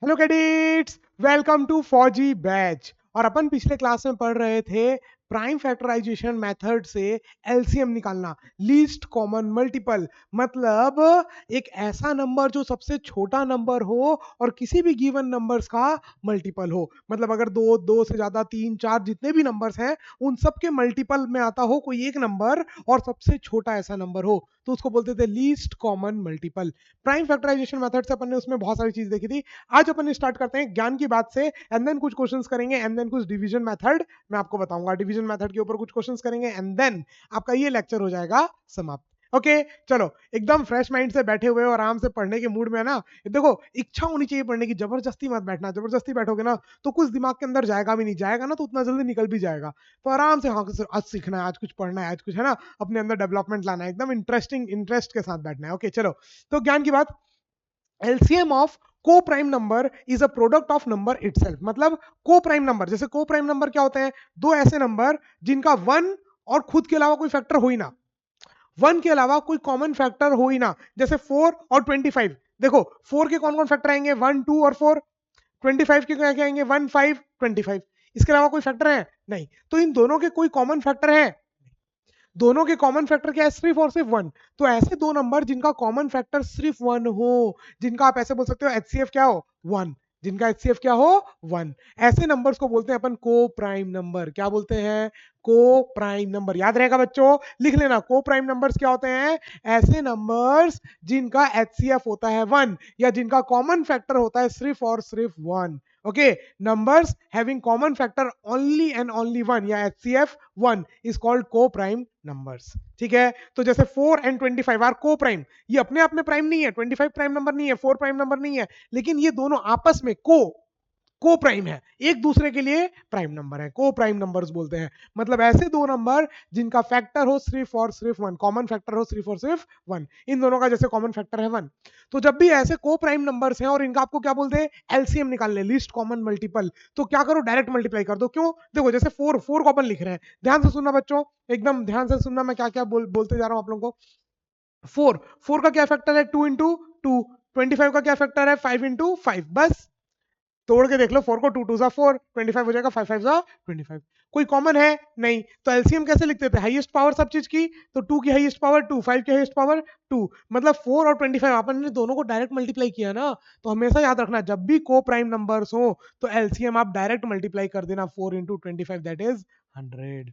Hello cadets, welcome to फौजी batch. और अपन पिछले क्लास में पढ़ रहे थे प्राइम फैक्टराइजेशन मेथड से एलसीएम निकालना, लीस्ट कॉमन मल्टीपल। मतलब एक ऐसा नंबर जो सबसे छोटा नंबर हो और किसी भी गिवन नंबर्स का मल्टीपल हो। मतलब अगर दो दो से ज्यादा, तीन, चार, जितने भी नंबर्स हैं उन सब के मल्टीपल में आता हो कोई एक नंबर और सबसे छोटा ऐसा नंबर हो, तो उसको बोलते थे least common multiple. Prime factorization method से अपन ने उसमें बहुत सारी चीज देखी थी। आज अपन स्टार्ट करते हैं ज्ञान की बात से, एंड देन कुछ क्वेश्चंस करेंगे, एंड देन कुछ डिवीजन मेथड मैं आपको बताऊंगा। डिवीजन मेथड के ऊपर कुछ क्वेश्चंस करेंगे, एंड देन आपका ये लेक्चर हो जाएगा समाप्त। ओके चलो, एकदम फ्रेश माइंड से बैठे हुए और आराम से पढ़ने के मूड में है ना। देखो, इच्छा होनी चाहिए पढ़ने की, जबरदस्ती मत बैठना। जबरदस्ती बैठोगे ना तो कुछ दिमाग के अंदर जाएगा भी नहीं, जाएगा ना तो उतना जल्दी निकल भी जाएगा। तो आराम से, हाँ आज सीखना है, आज कुछ पढ़ना है, आज कुछ है ना अपने अंदर डेवलपमेंट लाना है, एकदम इंटरेस्टिंग इंटरेस्ट के साथ बैठना है। ओके चलो, तो ज्ञान की बात। एलसीएम ऑफ को prime number is a product of number itself. मतलब को प्राइम नंबर, जैसे को प्राइम नंबर क्या होते हैं? दो ऐसे नंबर जिनका वन और खुद के अलावा कोई फैक्टर हो ही ना, वन के अलावा कोई कॉमन फैक्टर हो ही ना। जैसे 4 और 25। देखो, 4 के कौन कौन फैक्टर आएंगे? 1, 2 और 4। 25 के क्या क्या आएंगे? 1, 5, 25। इसके अलावा कोई फैक्टर है नहीं। तो इन दोनों के कोई कॉमन फैक्टर है? दोनों के कॉमन फैक्टर क्या है? सिर्फ और सिर्फ वन। तो ऐसे दो नंबर जिनका कॉमन फैक्टर सिर्फ वन हो, जिनका आप ऐसे बोल सकते हो एचसीएफ क्या हो? वन। जिनका एचसीएफ क्या हो? वन। ऐसे नंबर्स को बोलते हैं अपन को प्राइम नंबर। क्या बोलते हैं? को प्राइम नंबर। याद रहेगा बच्चों, लिख लेना। को प्राइम नंबर्स क्या होते हैं? ऐसे नंबर्स जिनका एचसीएफ होता है वन, या जिनका कॉमन फैक्टर होता है सिर्फ और सिर्फ one. Okay, numbers having common factor only and only one, या एचसीएफ वन, इज कॉल्ड को प्राइम नंबर्स। ठीक है, तो जैसे 4 and 25 आर को प्राइम। ये अपने आप में प्राइम नहीं है, 25 प्राइम नंबर नहीं है, 4 प्राइम नंबर नहीं है, लेकिन ये दोनों आपस में को प्राइम है, एक दूसरे के लिए प्राइम नंबर है, को प्राइम नंबर्स बोलते हैं। मतलब ऐसे दो नंबर जिनका फैक्टर हो सिर्फ और सिर्फ वन, कॉमन फैक्टर हो सिर्फ और सिर्फ वन। इन दोनों का जैसे कॉमन फैक्टर है वन। तो जब भी ऐसे को प्राइम नंबर्स हैं और इनका आपको क्या बोलते हैं? एलसीएम निकालने, लीस्ट कॉमन मल्टीपल। तो क्या करो? डायरेक्ट मल्टीप्लाई कर दो। क्यों? देखो, जैसे फोर फोर को अपन लिख रहे हैं, ध्यान से सुनना बच्चों, एकदम ध्यान से सुनना, मैं क्या क्या बोलते जा रहा हूं आप लोगों को। फोर फोर का क्या फैक्टर है? 2 into 2। 25 का क्या फैक्टर है? 5 into 5। बस तोड़ के देख लो, 4 को 2 2 4, 25 हो जाएगा, 5 5 25। कोई कॉमन है नहीं, तो एलसीएम कैसे लिखते थे? हाईएस्ट पावर सब चीज की, तो 2 की हाईएस्ट पावर 2, 5 की हाईएस्ट पावर 2। मतलब 4 और 25 अपन ने दोनों को डायरेक्ट मल्टीप्लाई किया ना। तो हमेशा याद रखना, जब भी को प्राइम नंबर्स हो तो एलसीएम आप डायरेक्ट मल्टीप्लाई कर देना। 4 into 25 दैट इज 100।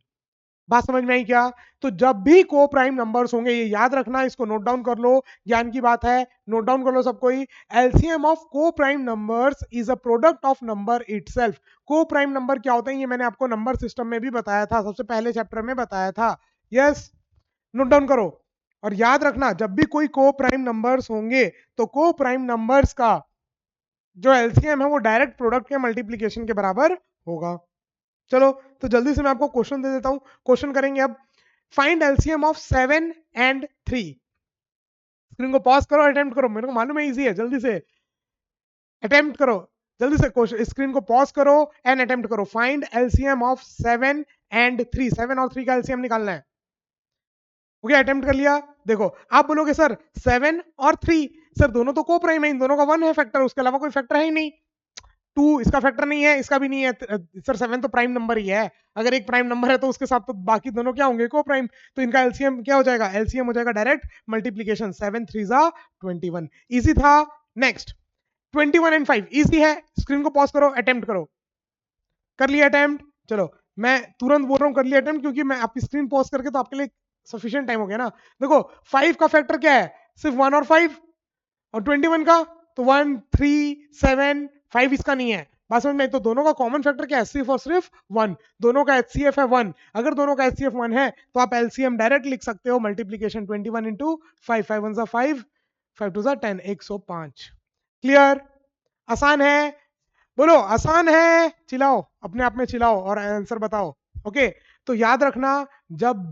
बात समझ में आई क्या? तो जब भी को प्राइम नंबर्स होंगे, ये याद रखना, इसको नोट डाउन कर लो, ज्ञान की बात है, नोट डाउन कर लो सबको ही। एलसीएम ऑफ को prime numbers is a product of number itself. को प्राइम नंबर क्या होते हैं ये मैंने आपको नंबर सिस्टम में भी बताया था, सबसे पहले चैप्टर में बताया था। यस, नोट डाउन करो। और याद रखना, जब भी कोई को प्राइम नंबर्स होंगे तो को प्राइम नंबर्स का जो एलसीएम है वो डायरेक्ट प्रोडक्ट के मल्टीप्लीकेशन के बराबर होगा। चलो, तो जल्दी से मैं आपको क्वेश्चन दे देता हूं। क्वेश्चन करेंगे अब, find LCM of 7 and 3। Screen को पॉज करो, अटेम्प्ट करो, मेरे को मालूम है इजी है, जल्दी से अटेम्प्ट करो। जल्दी से क्वेश्चन, स्क्रीन को पॉज करो एंड अटेम्प्ट करो। Find LCM of 7 and 3। 7 और 3 का एलसीएम निकालना है। ओके, अटेम्प्ट कर लिया। देखो, आप बोलोगे सर 7 और 3, सर दोनों तो को प्राइम है, इन दोनों का वन है फैक्टर, उसके अलावा कोई फैक्टर है ही नहीं। 2 इसका फैक्टर नहीं है, इसका भी नहीं है। सर 7 तो प्राइम नंबर ही है, अगर एक प्राइम नंबर है तो उसके साथ तो बाकी दोनों क्या होंगे? को प्राइम। तो इनका एलसीएम क्या हो जाएगा? एलसीएम हो जाएगा डायरेक्ट मल्टीप्लीकेशन। 7 3 जा 21। इजी था। नेक्स्ट, 21 and 5 इजी है। स्क्रीन को पॉज करो, अटेम्प्ट करो। कर लिया अटेम्प्ट? चलो, मैं तुरंत बोल रहा हूँ कर लिया अटेम्प्ट, क्योंकि मैं आपकी स्क्रीन पॉज करके तो आपके लिए सफिशियंट टाइम हो गया ना। देखो, 5 का फैक्टर क्या है? सिर्फ 1 और 5। और 21 का तो 1 3 7 5 इसका नहीं है। बात समझ में? तो दोनों का कॉमन फैक्टर क्या है? सिर्फ और सिर्फ वन। दोनों का एचसीएफ है वन। अगर दोनों का एचसीएफ वन है तो आप एलसीएम डायरेक्ट लिख सकते हो, मल्टीप्लीकेशन 21 into 5। 5 1 जा 5, 5 2 जा 10, 105। क्लियर? आसान है? बोलो आसान है। चिल्लाओ, अपने आप में चिल्लाओ और आंसर बताओ। ओके, तो याद रखना, जब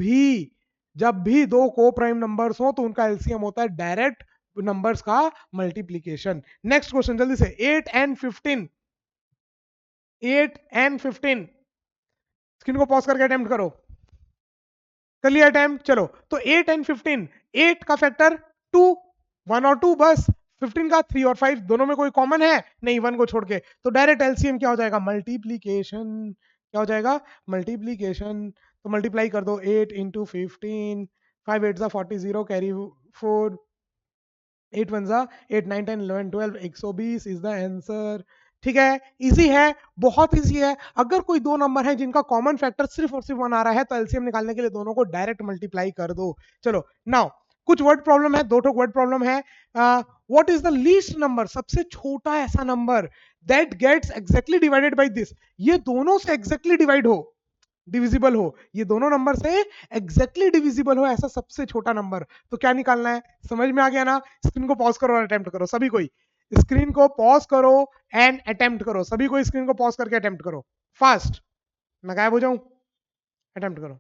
भी दो को प्राइम नंबर्स हो तो उनका एलसीएम होता है डायरेक्ट नंबर्स का मल्टीप्लीकेशन। नेक्स्ट क्वेश्चन जल्दी से, 8 and 15। 8 and 15, स्क्रीन को पॉज करके अटेम्प्ट करो। कर लिया अटेम्प्ट? चलो, तो 8 and 15, 8 का फैक्टर 2, 1 और 2 बस। 15 का 3 और 5 दोनों में कोई कॉमन है नहीं, 1 को छोड़ के, तो डायरेक्ट एलसीएम क्या हो जाएगा, मल्टीप्लीकेशन। क्या हो जाएगा, मल्टीप्लीकेशन। तो मल्टीप्लाई कर दो, 8 into 15, 5 8 40, 0 carry 4, 8 1 8 9 10 11 12, 120 is the answer. ठीक है, इजी है, बहुत इजी है। अगर कोई दो नंबर है जिनका कॉमन फैक्टर सिर्फ और सिर्फ 1 आ रहा है तो एलसीएम निकालने के लिए दोनों को डायरेक्ट मल्टीप्लाई कर दो। चलो नाउ कुछ वर्ड प्रॉब्लम है, दो ठो वर्ड प्रॉब्लम है। What is the least number, सबसे छोटा ऐसा number that gets exactly divided by this, ये दोनों से एग्जैक्टली डिवाइड हो, डिविजिबल हो, ये दोनों नंबर से एग्जैक्टली डिविजिबल हो, ऐसा सबसे छोटा नंबर। तो क्या निकालना है, समझ में आ गया ना? स्क्रीन को पॉज करो और अटेम्प्ट करो, सभी कोई स्क्रीन को पॉज करो एंड अटेम्प्ट करो, सभी कोई स्क्रीन को पॉज करके अटेम्प्ट करो फास्ट। मैं गायब हो जाऊं, अटेम्प्ट करो।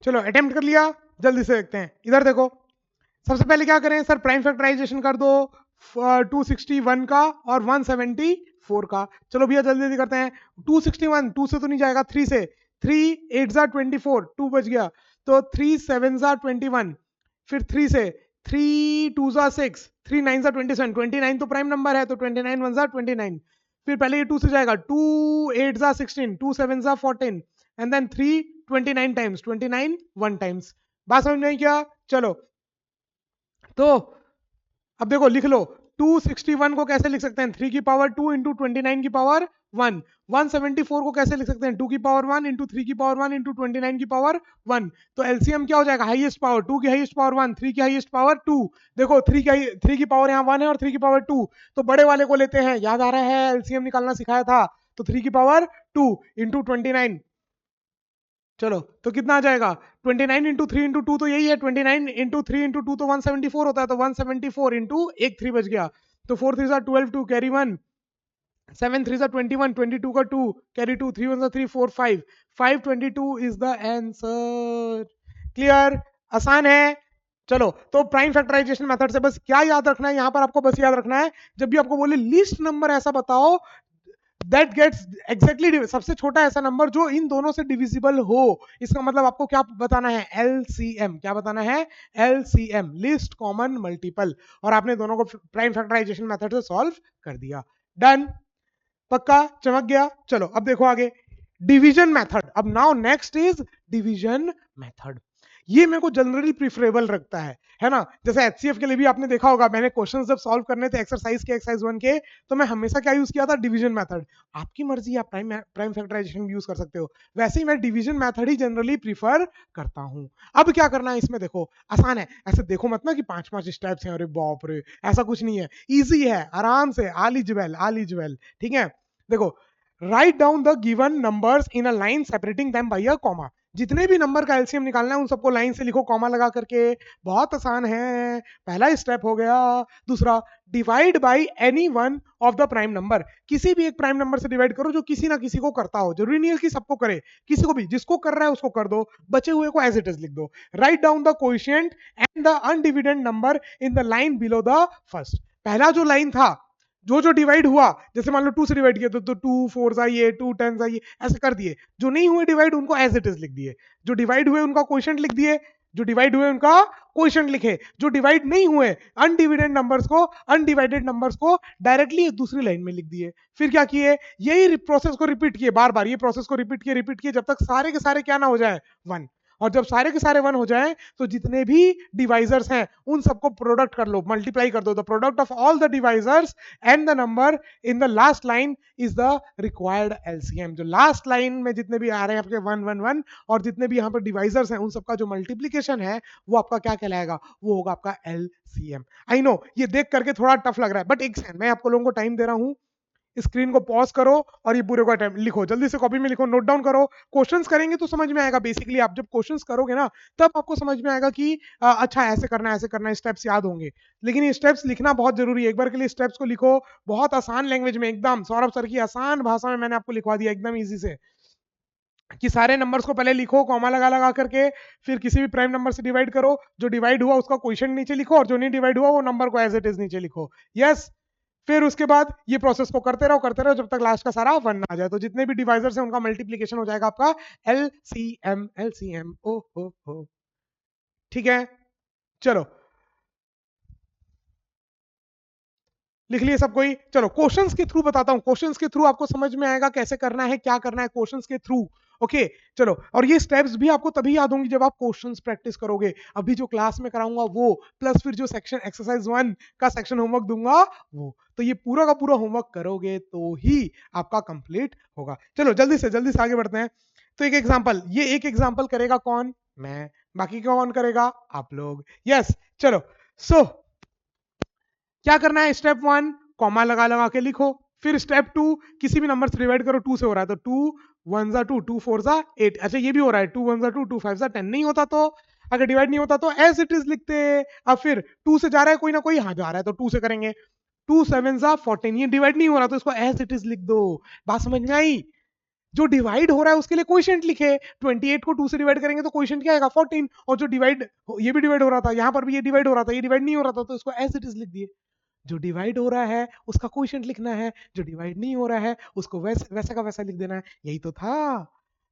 चलो अटेम्प्ट कर लिया, जल्दी से देखते हैं, इधर देखो। सबसे पहले क्या करें सर, प्राइम फैक्टराइजेशन कर दो 261 का और 174 का। चलो भैया जल्दी जल्दी करते हैं। 261 2 से तो नहीं जाएगा, 3 से, 3 8 जा 24, 2 बच गया, तो 3 7 जा 21, फिर 3 से, 3 2 जा 6, 3 9 जा 27, 29 तो प्राइम नंबर है, तो 29 1 जा 29, फिर पहले ये 2 से जाएगा, 2 8 जा 16, 2 7 जा 14, एंड देन 3 29 टाइम्स, 29 1 टाइम्स। बात समझ में आई क्या? चलो तो अब देखो लिख लो, 261 को कैसे लिख सकते हैं, 3 की पावर 2 इंटू 29 की पावर 1। 174 को कैसे लिख सकते हैं, 2 की पावर 1 इंटू 3 की पावर 1 इंटू 29 की पावर 1। तो एलसीएम क्या हो जाएगा, हाईएस्ट पावर 2 की हाईएस्ट पावर 1, 3 की हाईएस्ट पावर 2। देखो 3 की पावर यहाँ 1 है और 3 की पावर 2, तो बड़े वाले को लेते हैं, याद आ रहा है एलसीएम निकालना सिखाया था। तो 3 की पावर 2 इंटू 29, चलो तो कितना आ जाएगा, 29 इंटू 3 इंटू 2 तो यही है, 29 इंटू 3 इंटू 2 तो 174 होता है, तो 174 इंटू एक 3 बच गया, तो 4 3 सा 12, 2 कैरी 1, 7 3 सा 21, 22 का 2 कैरी 2, 3 1 सा 3 4 5, 522 इज द आंसर। क्लियर, आसान है। चलो तो प्राइम फैक्टराइजेशन मेथड से बस क्या याद रखना है, यहां पर आपको बस याद रखना है, जब भी आपको बोले लीस्ट नंबर ऐसा बताओ दैट गेट्स एग्जैक्टली, सबसे छोटा ऐसा नंबर जो इन दोनों से डिविजिबल हो, इसका मतलब आपको क्या बताना है, एलसीएम। क्या बताना है, एलसीएम, लिस्ट कॉमन मल्टीपल। और आपने दोनों को प्राइम फैक्टराइजेशन मेथड से सॉल्व कर दिया, डन, पक्का, चमक गया। चलो अब देखो आगे, डिवीजन मेथड। अब now next is division method. ये मेरे को जनरली प्रिफरेबल रखता है ना? जैसे एचसीएफ के लिए भी आपने देखा होगा, मैंने क्वेश्चन जब सॉल्व करने थे एक्सरसाइज के, एक्सरसाइज 1 के, तो मैं हमेशा क्या यूज किया था, डिवीजन मेथड। आपकी मर्जी, आप प्राइम फैक्टराइजेशन भी यूज कर सकते हो, वैसे ही मैं डिवीजन मेथड ही जनरली प्रीफर करता हूं। अब क्या करना है इसमें, देखो आसान है, ऐसे देखो मत ना कि 5 5 स्टेप्स हैं, अरे बाप रे, ऐसा कुछ नहीं है, इजी है, आराम से, all is well, all is well. ठीक है, देखो, right down the given numbers in a line separating them by a comma. जितने भी नंबर का एलसीएम निकालना है उन सबको लाइन से लिखो कॉमा लगा करके, बहुत आसान है, पहला स्टेप हो गया। दूसरा, divide by any one of the prime number, किसी भी एक प्राइम नंबर से डिवाइड करो जो किसी ना किसी को करता हो, जरूरी नहीं है कि सबको करे, किसी को भी, जिसको कर रहा है उसको कर दो, बचे हुए को एज इट इज लिख दो। Right down the coefficient and the अनडिविडेंड number in the line below the first. पहला जो लाइन था, जो डिवाइड हुआ, जैसे मान लो 2 से डिवाइड किया तो 2 4 आइए, 2 10 आइए, ऐसे कर दिए। जो नहीं हुए डिवाइड उनको एज इट इज लिख दिए, जो डिवाइड हुए उनका क्वोशिएंट लिख दिए, जो डिवाइड हुए उनका क्वोशिएंट लिखे, जो डिवाइड नहीं हुए अनडिविडेड नंबर्स को, अनडिवाइडेड नंबर्स को डायरेक्टली दूसरी लाइन में लिख दिए। फिर क्या किए, यही प्रोसेस को रिपीट किए बार बार, ये प्रोसेस को रिपीट किए जब तक सारे के सारे क्या ना हो जाए, वन। और जब सारे के सारे वन हो जाए तो जितने भी डिवाइजर्स हैं उन सबको प्रोडक्ट कर लो, मल्टीप्लाई कर दो, the product of all the divisors and the number in the last line is the required LCM. जो लास्ट लाइन में जितने भी आ रहे हैं आपके 1 1 1 और जितने भी यहाँ पर डिवाइजर्स हैं उन सबका जो मल्टीप्लीकेशन है वो आपका क्या कहलाएगा, वो होगा आपका एलसीएम। आई नो ये देख करके थोड़ा टफ लग रहा है, बट एक सेकंड, मैं आपको लोगों को टाइम दे रहा हूँ, स्क्रीन को पॉज करो और ये पूरे का टाइम लिखो, जल्दी से कॉपी में लिखो, नोट डाउन करो। क्वेश्चंस करेंगे तो समझ में आएगा, बेसिकली आप जब क्वेश्चंस करोगे ना तब आपको समझ में आएगा कि अच्छा ऐसे करना है, ऐसे करना है, स्टेप्स याद होंगे। लेकिन ये स्टेप्स लिखना बहुत जरूरी है, एक बार के लिए स्टेप्स को लिखो, बहुत आसान लैंग्वेज में, एकदम सौरभ सर की आसान भाषा में मैंने आपको लिखवा दिया एकदम इजी से, कि सारे नंबर्स को पहले लिखो कॉमा लगा लगा करके, फिर किसी भी प्राइम नंबर से डिवाइड करो, जो डिवाइड हुआ उसका क्वेश्चन नीचे लिखो, और जो नहीं डिवाइड हुआ वो नंबर को एज इट इज नीचे लिखो। यस, फिर उसके बाद ये प्रोसेस को करते रहो जब तक लास्ट का सारा वन आ जाए, तो जितने भी डिवाइजर्स हैं उनका मल्टीप्लीकेशन हो जाएगा आपका एलसीएम, एलसीएम, ओ हो। ठीक है, चलो लिख लिए सब कोई। चलो क्वेश्चंस के थ्रू बताता हूँ, क्वेश्चंस के थ्रू आपको समझ में आएगा कैसे करना है, क्या करना है क्वेश्चंस के थ्रू। ओके चलो, और ये स्टेप्स भी आपको तभी याद होंगी जब आप क्वेश्चंस प्रैक्टिस करोगे। अभी जो क्लास में कराऊंगा वो, प्लस फिर जो सेक्शन एक्सरसाइज 1 का सेक्शन होमवर्क दूंगा वो, तो ये पूरा का पूरा होमवर्क करोगे तो ही आपका कंप्लीट होगा। चलो जल्दी से आगे बढ़ते हैं। तो एक एग्जांपल, ये एक एग्जांपल करेगा कौन? मैं। बाकी कौन करेगा? आप लोग। यस चलो। सो क्या करना है? स्टेप 1 कॉमा लगा लगा के लिखो। फिर स्टेप 2 किसी भी नंबर से डिवाइड करो, 2 से हो रहा है तो 2 1 जा 2, 2 4 जा 8। अच्छा ये भी हो रहा है, 2 1 जा 2, 2 5 जा 10। नहीं होता तो, अगर डिवाइड नहीं होता तो एज इट इज लिखते। अब फिर 2 से जा रहा है कोई ना कोई, हाँ जा रहा है तो 2 से करेंगे। 2 7 जा 14, ये डिवाइड नहीं हो रहा तो इसको एज इट इज लिख दो। बात समझ में आई? जो डिवाइड हो रहा है उसके लिए क्वोशिएंट लिखे। 28 को 2 से डिवाइड करेंगे तो क्वोशिएंट क्या आएगा? 14। और जो डिवाइड, ये भी डिवाइड हो रहा था, यहाँ पर भी ये डिवाइड हो रहा था, ये डिवाइड नहीं हो रहा था तो इसको एज इट इज लिख दिए। जो डिवाइड हो रहा है उसका क्वोशिएंट लिखना है, जो डिवाइड नहीं हो रहा है उसको वैसा का वैसा लिख देना है। यही तो था।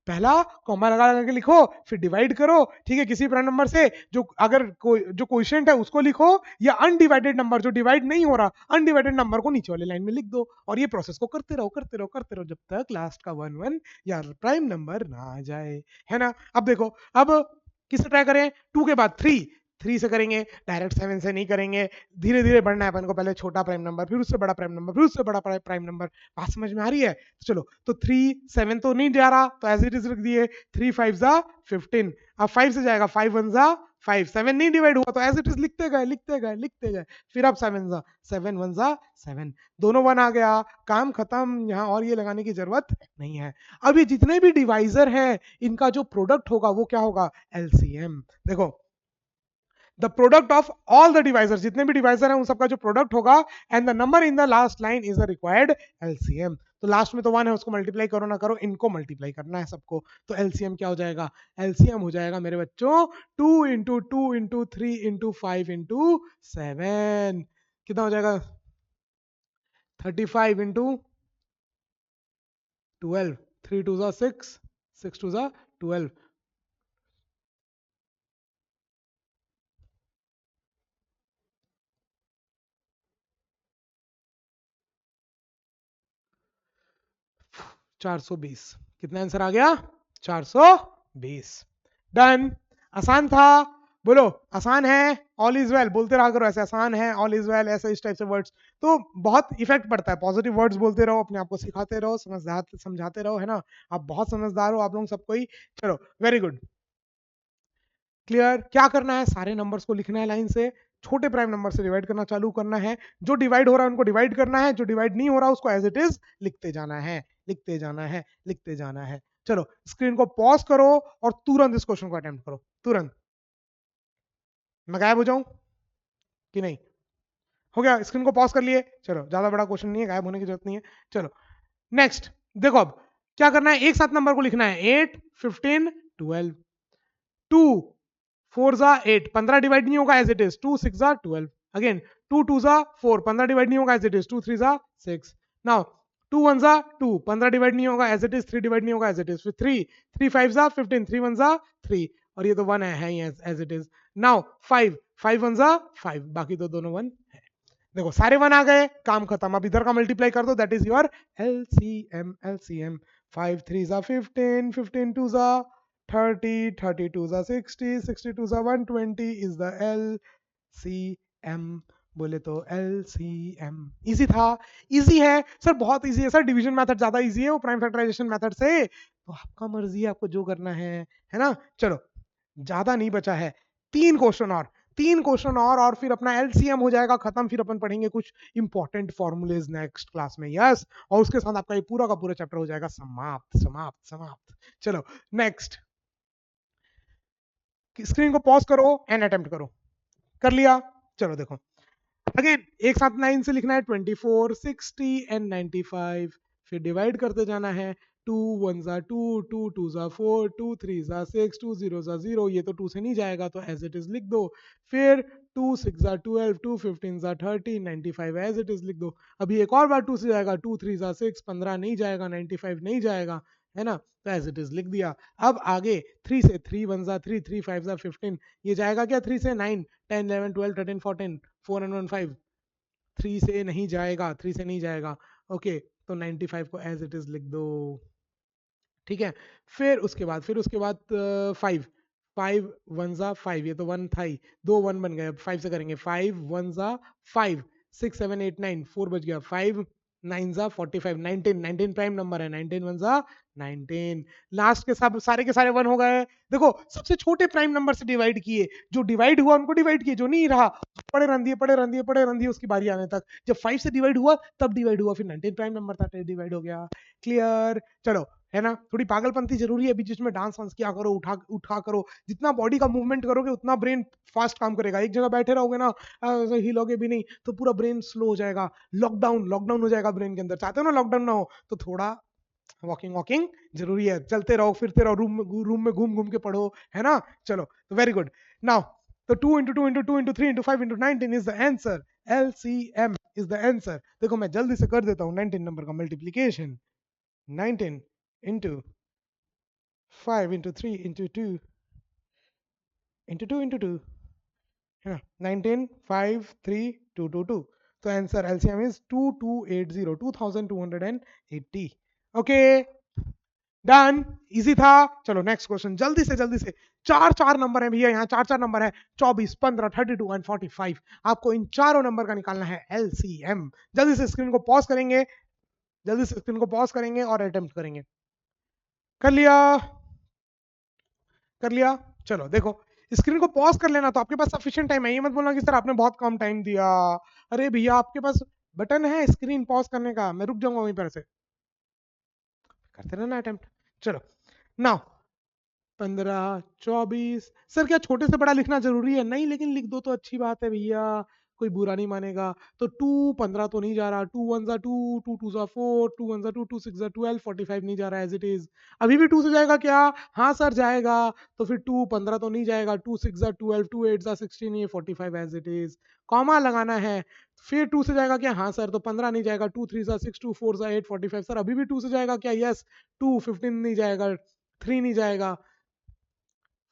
पहला कॉमा लगा लगा के लिखो, फिर डिवाइड करो, ठीक है, किसी प्राइम नंबर से। जो अगर जो क्वोशिएंट है उसको लिखो, या अनडिवाइडेड नंबर जो डिवाइड नहीं हो रहा, अनडिवाइडेड नंबर को नीचे वाली लाइन में लिख दो। और ये प्रोसेस को करते रहो करते रहो करते रहो जब तक लास्ट का 1 1 या प्राइम नंबर ना आ जाए, है ना? अब देखो, अब किससे ट्राई करें? 2 के बाद 3, 3 से करेंगे, डायरेक्ट 7 से नहीं करेंगे। धीरे धीरे बढ़ना है अपन को, पहले छोटा प्राइम नंबर, फिर उससे बड़ा प्राइम नंबर, फिर उससे बड़ा प्राइम नंबर। बात समझ में आ रही है? तो चलो, तो 3 7 तो नहीं जा रहा तो एज इट इज रख दिए। 3 5 जा 15। अब 5 से जाएगा, 5 1 जा 5। 7 नहीं डिवाइड हुआ तो एज इट इज लिखते गए लिखते गए लिखते गए। फिर अब 7 जा 7 1 जा 7, दोनों 1 आ गया, काम खत्म। यहाँ और ये लगाने की जरूरत नहीं है। अब ये जितने भी डिवाइजर हैं इनका जो प्रोडक्ट होगा वो क्या होगा? एलसीएम। देखो, the product of all the divisor, जितने भी डिवाइजर हैं उन सबका जो प्रोडक्ट होगा, and the number in the last line is the required LCM. तो लास्ट में तो 1 है, उसको मल्टीप्लाई करो ना करो, इनको मल्टीप्लाई करना है सबको। तो एलसीएम क्या हो जाएगा? एलसीएम हो जाएगा मेरे बच्चों 2 इंटू 2 इंटू 3 इंटू 5 इंटू 7। कितना हो जाएगा? 35 इंटू 12। 3 2 जा 6, 6 2 जा 12। 420। कितना आंसर आ गया? 420। डन। आसान था। बोलो आसान है। ऑल इज वेल बोलते रहा करो ऐसे, आसान है, ऑल इज वेल, ऐसे इस टाइप से वर्ड्स तो बहुत इफेक्ट पड़ता है। पॉजिटिव वर्ड्स बोलते रहो, अपने आप को सिखाते रहो, समझदार समझाते रहो, है ना? आप बहुत समझदार हो आप लोग सबको ही। चलो वेरी गुड। क्लियर? क्या करना है? सारे नंबर्स को लिखना है लाइन से, छोटे प्राइम नंबर से डिवाइड करना चालू करना है। जो डिवाइड हो रहा है उनको डिवाइड करना है, जो डिवाइड नहीं हो रहा उसको एज इट इज लिखते जाना है, लिखते जाना है, लिखते जाना है। चलो स्क्रीन को पॉज करो और तुरंत इस क्वेश्चन को अटेम्प्ट करो, तुरंत। मैं गायब हो जाऊं कि नहीं? हो गया? स्क्रीन को पॉज कर लिए। चलो ज्यादा बड़ा क्वेश्चन नहीं है, गायब होने की जरूरत नहीं है। चलो नेक्स्ट। देखो अब क्या करना है, एक साथ नंबर को लिखना है, 8 15 12। 2 4 जा 8, 15 डिवाइड नहीं होगा एज इट इज, 2 6 जा 12। अगेन 2 2 जा 4, 15 डिवाइड नहीं होगा एज इट इज, 2 3 जा 6। नाउ 2 1 जा 2, 15 डिवाइड नहीं होगा एज इट इज, 3 डिवाइड नहीं होगा एज इट इज। फिर 3 3 5 जा 15, 3 1 जा 3, और ये तो 1 है ही एज इट इज। नाउ 5 5 1 जा 5, बाकी तो दोनों 1 है। देखो सारे 1 आ गए, काम खत्म। अब इधर का मल्टीप्लाई कर दो, that is your LCM. LCM 5 3 जा 15, 15 2 जा 30, 32 जा 60, 62 जा 120 इज द एलसीएम। बोले तो एलसीएम। इजी था? इजी है सर, बहुत इजी है सर, डिवीजन मेथड ज्यादा इजी है वो प्राइम फैक्टराइजेशन मेथड से। तो आपका मर्जी है, आपको जो करना है ना? चलो ज्यादा नहीं बचा है, 3 क्वेश्चन और, 3 क्वेश्चन और फिर अपना एलसीएम हो जाएगा खत्म। फिर अपन पढ़ेंगे कुछ इंपॉर्टेंट फॉर्मूलेज नेक्स्ट क्लास में। यस, और उसके साथ आपका ये पूरा का पूरा चैप्टर हो जाएगा समाप्त समाप्त समाप्त। चलो नेक्स्ट। स्क्रीन को पॉज करो एंड अटेम्प्ट करो। कर लिया? चलो देखो अगेन एक साथ 9 से लिखना है, 24 60 एंड 95। फिर डिवाइड करते जाना है, 2 1 जा 2, 2 2 जा 4, 2 3 जा 6, 2 0 जा 0। ये तो 2 से नहीं जाएगा तो एज इट इज लिख दो। फिर 2 6 जा 12, 2 15 जा 30, 95 एज इट इज लिख दो। अभी एक और बार 2 से जाएगा, 2 3 जा 6, 15 नहीं जाएगा, 95 नहीं जाएगा, है ना, तो एज इट इज लिख दिया। अब आगे 3 से 3 वन जा 3, 3 5 जा 15, ये जाएगा क्या 3 से 9 10 11 12 13 14 4 and 1 5, 3 से नहीं जाएगा, 3 से नहीं जाएगा। ओके, तो 95 को एज इट इज लिख दो। ठीक है, फिर उसके बाद 5, 5 वन जा 5, ये तो वन था ही, दो वन बन गए, अब 5 से करेंगे, 5 वन जा 5, 6 7 8 9 4 बच गया, 5 9 जा 45, 19, 19 प्राइम नंबर है, 19 वन जा 19। लास्ट के सारे वन हो गए। देखो सबसे छोटे प्राइम नंबर से डिवाइड किए, जो डिवाइड हुआ उनको डिवाइड किए, जो नहीं रहा पड़े रन दिए, पड़े रन दिए, पड़े रन दिए, उसकी बारी आने तक। जब 5 से डिवाइड हुआ तब डिवाइड हुआ, फिर 19 प्राइम नंबर था, डिवाइड हो गया। क्लियर, चलो, है ना, थोड़ी पागलपंती जरूरी है, बीच बीच में डांस वांस किया करो, उठा उठा करो, जितना बॉडी का मूवमेंट करोगे उतना ब्रेन फास्ट काम करेगा। एक जगह बैठे रहोगे ना, हिलोगे भी नहीं तो पूरा ब्रेन स्लो हो जाएगा, लॉकडाउन लॉकडाउन हो जाएगा ब्रेन के अंदर। चाहते हो ना लॉकडाउन ना हो, तो थोड़ा वॉकिंग वॉकिंग जरूरी है, चलते रहो फिरते रहो, रूम में घूम घूम के पढ़ो, है ना। चलो, तो वेरी गुड। नाउ तो 2 into 2 into 2 into 3 into 5 into 19 is the answer. LCM is the answer. देखो मैं जल्दी से कर देता हूँ 19 नंबर का multiplication. 19 into 5 into 3 into 2 into 2 into 2, है ना, 19 5 3 2 2 2। तो answer LCM is 2280, 2280। Okay, done, easy था। चलो नेक्स्ट क्वेश्चन, जल्दी से चार चार नंबर है भैया, यहाँ चार चार नंबर है, 24 15 32 एंड 45। आपको इन चारों नंबर का निकालना है एलसीएम। जल्दी से स्क्रीन को पॉज करेंगे, जल्दी से स्क्रीन को पॉज करेंगे और अटेम्प्ट करेंगे। कर लिया, कर लिया। चलो देखो, स्क्रीन को पॉज कर लेना, तो आपके पास सफिशिएंट टाइम है, ये मत बोलना कि सर आपने बहुत कम टाइम दिया। अरे भैया आपके पास बटन है स्क्रीन पॉज करने का, मैं रुक जाऊंगा वहीं पर से, करते रहना अटेम्प्ट। चलो, नाउ 15 24, सर क्या छोटे से बड़ा लिखना जरूरी है? नहीं, लेकिन लिख दो तो अच्छी बात है भैया, कोई बुरा नहीं मानेगा। तो 2 15 तो नहीं जा रहा, 2 1 जा 2, 2 2 जा 4, 2 1 जा 2, 2 6 जा 12, 45 नहीं जा रहा एज इट इज। अभी भी 2 से जाएगा क्या? हाँ सर जाएगा। तो फिर 2 15 तो नहीं जाएगा, 2 6 जा 12, 2 8 जा 16, ये 45 एज इट इज। कॉमा लगाना है। फिर 2 से जाएगा क्या? हाँ सर। तो 15 नहीं जाएगा, 2 3 जा 6, 2 4 जा 8, 45। सर अभी भी 2 से जाएगा क्या? यस। 2 15 नहीं जाएगा, 3 नहीं जाएगा,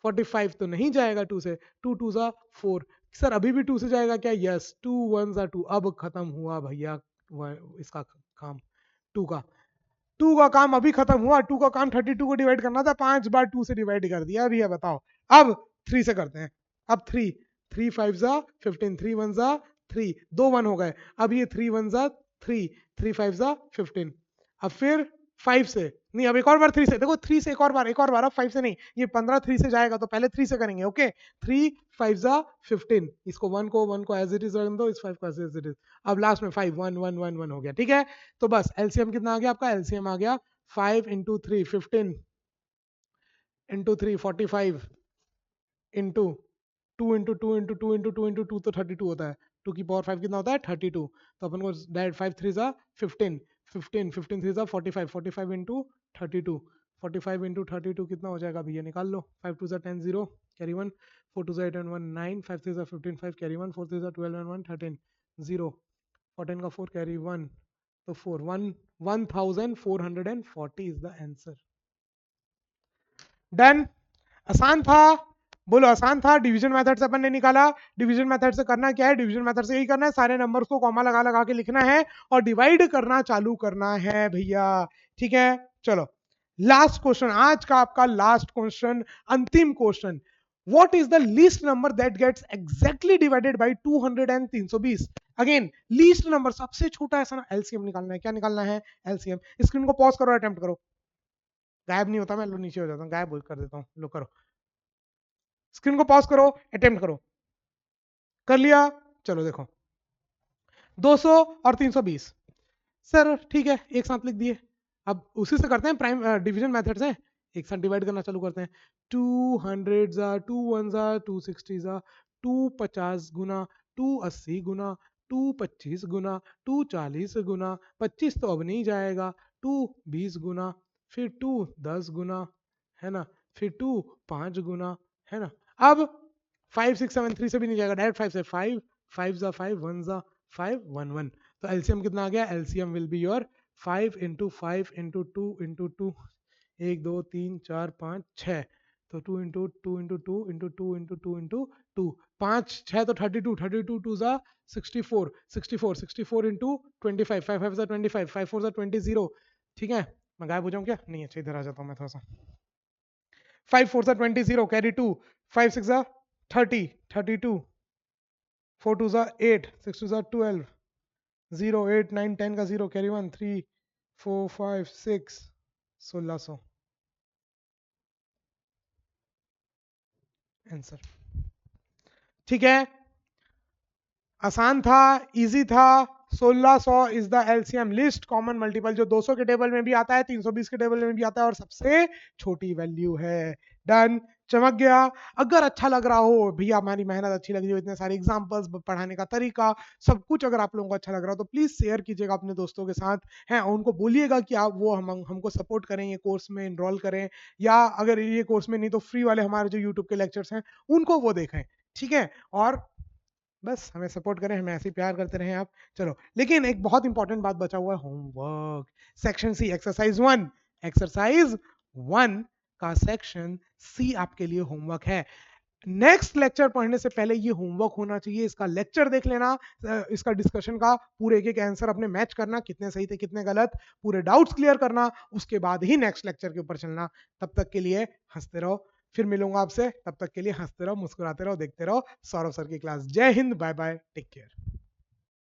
45 तो नहीं जाएगा 2 से, 2 2 जा 4। सर अभी भी 2 से जाएगा क्या? यस। 2 1 जा 2। अब खत्म हुआ भैया इसका काम, 2 का, 2 का काम अभी खत्म हुआ। 2 का काम 32 को डिवाइड करना था, 5 बार 2 से डिवाइड कर दिया भैया, बताओ। अब 3 से करते हैं। अब 3 3 5 जा 15, 3 1 जा 3, दो 1 हो गए। अब ये 3 1 जा 3, 3 5 जा 15। अब फिर 5 से नहीं, अब एक और बार 3 से, देखो 3 से एक और बार, अब 5 से नहीं, ये 15 3 से जाएगा, तो पहले 3 से करेंगे। ओके, 3 5 जा 15, इसको 1 को एज इट इज रन दो, इस 5 को एज इट इज। अब लास्ट में 5 1 1 1 1 हो गया, ठीक है। तो बस एलसीएम कितना आ गया आपका? एलसीएम आ गया 5 into 3 15 into 3 45 into 2 into 2 into 2 into 2 into 2, तो 32 होता है। 2 की पावर 5 कितना होता है? 32। तो अपन को डायरेक्ट 5 3 जा 15, 15 15 3 जा 45, 45 इंटू 32, 45 इंटू 32 कितना हो जाएगा भैया? निकाल लो। 5 2 जा 10 0 कैरी 1, 4 2 जा 8 and 1 9, 5 3 जा 15 5 कैरी 1, 4 3 जा 12 and 1 13 0, 14 का 4 कैरी 1, तो 4 1 1440 इज द आंसर। डन, आसान था, बोलो आसान था। डिवीजन मेथड से अपन ने निकाला। डिवीजन मेथड से करना क्या है? डिवीजन मेथड से यही करना है, सारे नंबर्स को कॉमा लगा लगा के लिखना है और डिवाइड करना चालू करना है भैया, ठीक है। चलो लास्ट क्वेश्चन, आज का आपका लास्ट क्वेश्चन, अंतिम question. What is the least number that gets exactly divided by 200 and 320? Again least number, सबसे छोटा ऐसा ना, एलसीएम निकालना है। क्या निकालना है? एलसीएम। स्क्रीन को पॉज करो, अटेम्प्ट करो। गायब नहीं होता मैं, लो नीचे हो जाता हूँ, गायब कर देता हूँ। लो करो, स्क्रीन को पॉज करो, अटेम्प्ट करो। कर लिया? चलो देखो, 200 और 320, सर ठीक है एक साथ लिख दिए। अब उसी से करते हैं, प्राइम डिवीजन मेथड से एक साथ डिवाइड करना चालू करते हैं। 200 जा 2 1 जा 260 जा 250 गुना 280 गुना 225 गुना 240 गुना 25 तो अब नहीं जाएगा, 220 गुना, फिर 210 गुना, है ना, फिर 5 गुना, है ना। अब 5 6 7 3 से भी नहीं जाएगा, डायरेक्ट 5 से, 5 5 जा 5 1 जा 5 1 1। तो एलसीएम कितना आ गया? LCM will be your 5 into 5 into 2 into 2 1 2 3 4 5 6, तो 2 into 2 into 2 into 2 into 2 into 2, 5 6 तो 32, 32 2 जा 64, 64 64 इंटू 25, 5 5 25, 5 4 20, ठीक है। मैं गायब हो जाऊं क्या? नहीं, अच्छा इधर आ जाता हूँ मैं थोड़ा सा। 5 4 20, कैरी 2, 5 6 30, 32, 4 2 8, 6 2 12, 0 8 9 10 का 0, कैरी 1 3 4 5 6, 1600 आंसर। ठीक है, आसान था, इजी था। 1600 is the LCM list common multiple, जो 200 के टेबल में भी आता है, 320 के टेबल में भी आता है, और सबसे छोटी वैल्यू है। डन, चमक गया। अगर अच्छा लग रहा हो भैया, हमारी मेहनत अच्छी लग रही हो, इतने सारे एग्जांपल्स, पढ़ाने का तरीका, सब कुछ अगर आप लोगों को अच्छा लग रहा हो तो प्लीज शेयर कीजिएगा अपने दोस्तों के साथ हैं, और उनको बोलिएगा कि आप वो हमको सपोर्ट करें, ये कोर्स में इनरोल करें, या अगर ये कोर्स में नहीं तो फ्री वाले हमारे जो यूट्यूब के लेक्चर्स हैं उनको वो देखें। ठीक है, और बस हमें सपोर्ट करें, हमें ऐसे ही प्यार करते रहें आप। चलो, लेकिन एक बहुत इंपॉर्टेंट बात बचा हुआ है, homework. Section C, exercise 1, exercise 1 का सेक्शन सी आपके लिए होमवर्क है। नेक्स्ट लेक्चर पढ़ने से पहले ये होमवर्क होना चाहिए, इसका लेक्चर देख लेना, इसका डिस्कशन का पूरे एक एक आंसर अपने मैच करना, कितने सही थे कितने गलत, पूरे डाउट्स क्लियर करना, उसके बाद ही नेक्स्ट लेक्चर के ऊपर चलना। तब तक के लिए हंसते रहो, फिर मिलूंगा आपसे, तब तक के लिए हंसते रहो, मुस्कुराते रहो, देखते रहो सौरभ सर की क्लास। जय Hind, bye bye, take care.